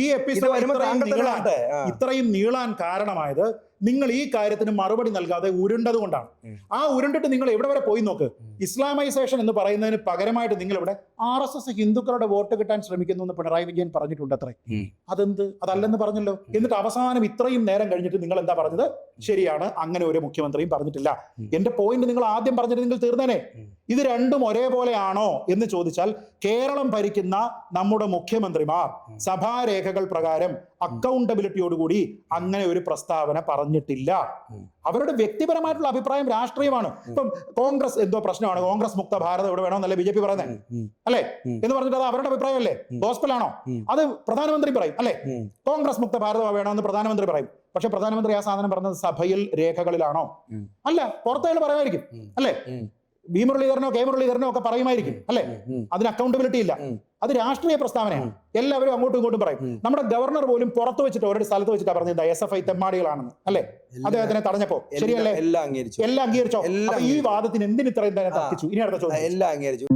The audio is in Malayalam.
ഈ എപ്പിസോഡ് ഇത്രയും നീളാൻ കാരണമായത് നിങ്ങൾ ഈ കാര്യത്തിന് മറുപടി നൽകാതെ ഉരുണ്ടത് കൊണ്ടാണ്. ആ ഉരുണ്ടിട്ട് നിങ്ങൾ എവിടെ വരെ പോയി നോക്ക്. ഇസ്ലാമൈസേഷൻ എന്ന് പറയുന്നതിന് പകരമായിട്ട് നിങ്ങൾ ഇവിടെ RSS ഹിന്ദുക്കളുടെ വോട്ട് കിട്ടാൻ ശ്രമിക്കുന്നു എന്ന് പിണറായി വിജയൻ പറഞ്ഞിട്ടുണ്ട്. അത്രേ. അതെന്ത്? അതല്ലെന്ന് പറഞ്ഞല്ലോ. എന്നിട്ട് അവസാനം ഇത്രയും നേരം കഴിഞ്ഞിട്ട് നിങ്ങൾ എന്താ പറഞ്ഞത്? ശരിയാണ്, അങ്ങനെ ഒരു മുഖ്യമന്ത്രിയും പറഞ്ഞിട്ടില്ല. എന്റെ പോയിന്റ് നിങ്ങൾ ആദ്യം പറഞ്ഞിട്ട് നിങ്ങൾ തീർന്നേനെ. ഇത് രണ്ടും ഒരേപോലെയാണോ എന്ന് ചോദിച്ചാൽ കേരളം ഭരിക്കുന്ന നമ്മുടെ മുഖ്യമന്ത്രിമാർ സഭാരേഖകൾ പ്രകാരം അക്കൗണ്ടബിലിറ്റിയോടുകൂടി അങ്ങനെ ഒരു പ്രസ്താവന പറഞ്ഞിട്ടില്ല. അവരുടെ വ്യക്തിപരമായിട്ടുള്ള അഭിപ്രായം രാഷ്ട്രീയമാണ്. ഇപ്പം കോൺഗ്രസ് എന്തോ പ്രശ്നമാണ്, കോൺഗ്രസ് മുക്ത ഭാരതം ഇവിടെ വേണമെന്നല്ലേ BJP പറയുന്നത്, അല്ലേ? എന്ന് പറഞ്ഞിട്ട് അത് അവരുടെ അഭിപ്രായമല്ലേ? ഗോസ്പലാണോ? അത് പ്രധാനമന്ത്രി പറയും, അല്ലെ? കോൺഗ്രസ് മുക്ത ഭാരതം വേണമെന്ന് പ്രധാനമന്ത്രി പറയും. പക്ഷെ പ്രധാനമന്ത്രി ആ സാധനം പറഞ്ഞത് സഭയിൽ രേഖകളിലാണോ? അല്ല, പുറത്തേക്ക് പറയുമായിരിക്കും, അല്ലെ? B മുരളീധരനോ K മുരളീധരനോ ഒക്കെ പറയുമായിരിക്കും, അല്ലെ? അതിന് അക്കൗണ്ടബിലിറ്റി ഇല്ല. അത് രാഷ്ട്രീയ പ്രസ്താവനയാണ്. എല്ലാവരും അങ്ങോട്ടും ഇങ്ങോട്ടും പറയും. നമ്മുടെ ഗവർണർ പോലും പുറത്ത് വെച്ചിട്ട് ഒരേ സ്ഥലത്ത് വെച്ചിട്ടാ പറഞ്ഞത് SFI തെമ്മാടികളാണെന്ന്, അല്ലെ? അദ്ദേഹത്തിനെ തടഞ്ഞപ്പോ ശരിയല്ലേ? എല്ലാം അംഗീകരിച്ചോ? ഈ വാദത്തിന് എന്തിന് ഇത്രയും തന്നെ തർക്കിച്ചു? ഇനി അടുത്ത ചോദ്യം. എല്ലാം അംഗീകരിച്ചു.